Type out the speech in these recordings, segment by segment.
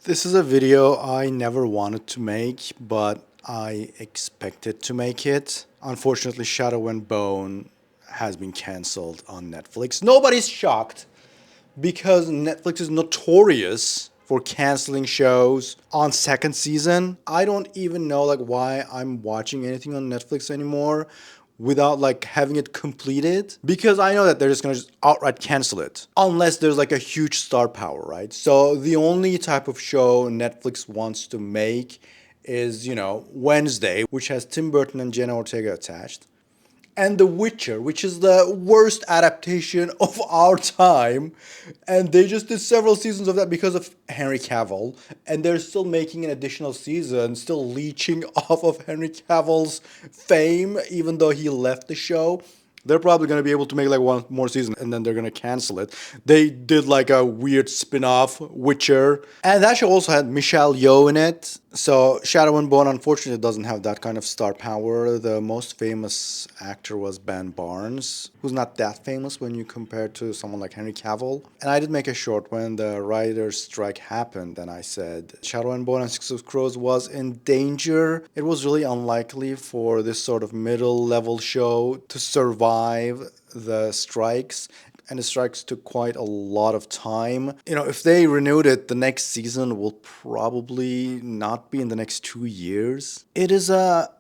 This is a video I never wanted to make, but I expected to make it. Unfortunately, Shadow and Bone has been cancelled on Netflix. Nobody's shocked because Netflix is notorious for canceling shows on second season. I don't even know why I'm watching anything on Netflix anymore without having it completed, because I know that they're just gonna just outright cancel it unless there's a huge star power, right? So the only type of show Netflix wants to make is, Wednesday, which has Tim Burton and Jenna Ortega attached, and The Witcher, which is the worst adaptation of our time. And they just did several seasons of that because of Henry Cavill. And they're still making an additional season, still leeching off of Henry Cavill's fame, even though he left the show. They're probably going to be able to make one more season and then they're going to cancel it. They did a weird spin-off, Witcher. And that show also had Michelle Yeoh in it. So Shadow and Bone unfortunately doesn't have that kind of star power. The most famous actor was Ben Barnes, who's not that famous when you compare to someone like Henry Cavill. And I did make a short when the writer's strike happened, and I said Shadow and Bone and Six of Crows was in danger. It was really unlikely for this sort of middle-level show to survive the strikes, and the strikes took quite a lot of time. If they renewed it, the next season will probably not be in the next 2 years. It is a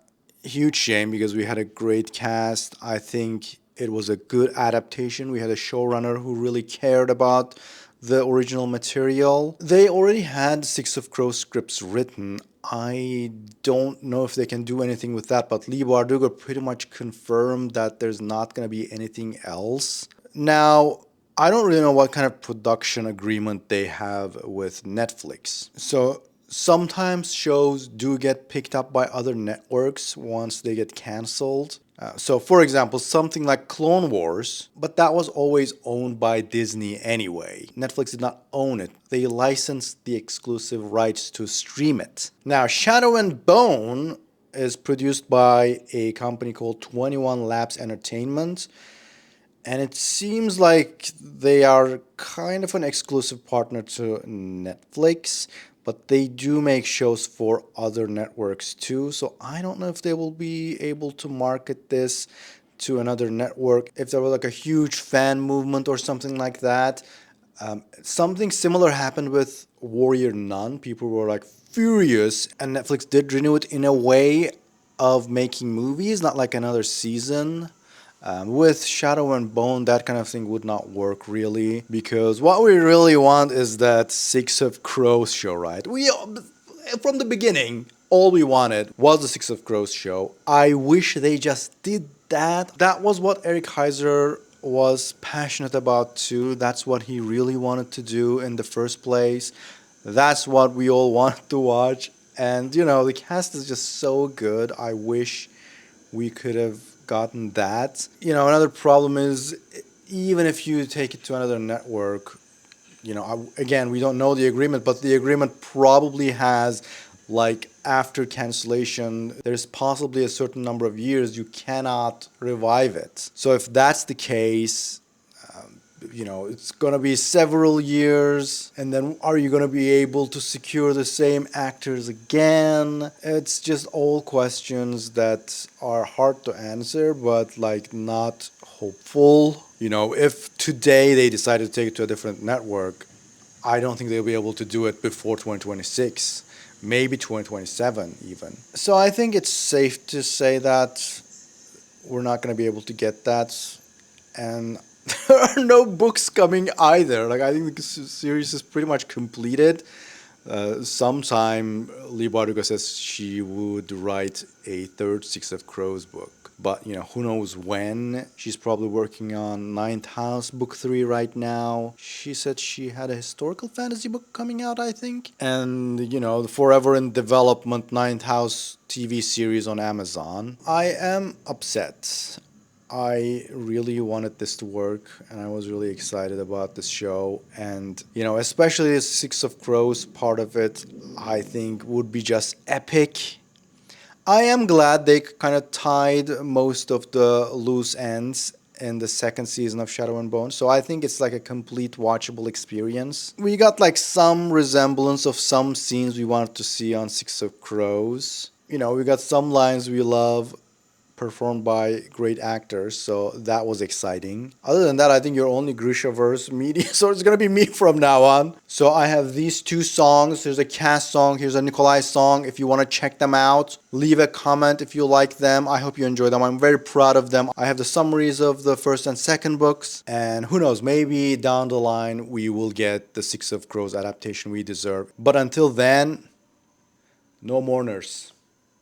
huge shame because we had a great cast. I think it was a good adaptation. We had a showrunner who really cared about the original material. They already had Six of Crows scripts written. I don't know if they can do anything with that, but Lee Bardugo pretty much confirmed that there's not going to be anything else. Now, I don't really know what kind of production agreement they have with Netflix. So sometimes shows do get picked up by other networks once they get canceled. So, for example, something like Clone Wars, but that was always owned by Disney anyway. Netflix did not own it. They licensed the exclusive rights to stream it. Now, Shadow and Bone is produced by a company called 21 Labs Entertainment. And it seems like they are kind of an exclusive partner to Netflix, but they do make shows for other networks too. So I don't know if they will be able to market this to another network. If there was a huge fan movement or something like that. Something similar happened with Warrior Nun. People were furious, and Netflix did renew it in a way of making movies, not like another season. With Shadow and Bone, that kind of thing would not work really, because what we really want is that Six of Crows show, right? From the beginning, all we wanted was the Six of Crows show. I wish they just did that. That was what Eric Heiser was passionate about too. That's what he really wanted to do in the first place. That's what we all wanted to watch. And the cast is just so good. I wish we could have gotten that. Another problem is, even if you take it to another network, again, we don't know the agreement, but the agreement probably has, after cancellation, there's possibly a certain number of years you cannot revive it. So if that's the case, it's going to be several years, and then are you going to be able to secure the same actors again? It's just all questions that are hard to answer, but not hopeful. If today they decided to take it to a different network, I don't think they'll be able to do it before 2026, maybe 2027 even. So I think it's safe to say that we're not going to be able to get that, and there are no books coming either. I think the series is pretty much completed. Sometime Lee Bardugo says she would write a third Six of Crows book, but who knows when. She's probably working on Ninth House book 3 right now. She said she had a historical fantasy book coming out, I think, and the forever in development Ninth House TV series on Amazon. I am upset. I really wanted this to work, and I was really excited about this show. And, especially the Six of Crows part of it, I think would be just epic. I am glad they kind of tied most of the loose ends in the second season of Shadow and Bone. So I think it's like a complete watchable experience. We got like some resemblance of some scenes we wanted to see on Six of Crows. You know, we got some lines we love performed by great actors, so that was exciting. Other than that, I think you're only Grishaverse media, so it's gonna be me from now on. So I have these two songs. Here's a cast song, here's a Nikolai song. If you want to check them out, leave a comment if you like them. I hope you enjoy them. I'm very proud of them. I have the summaries of the first and second books, and who knows, maybe down the line we will get the Six of Crows adaptation we deserve. But until then, no mourners.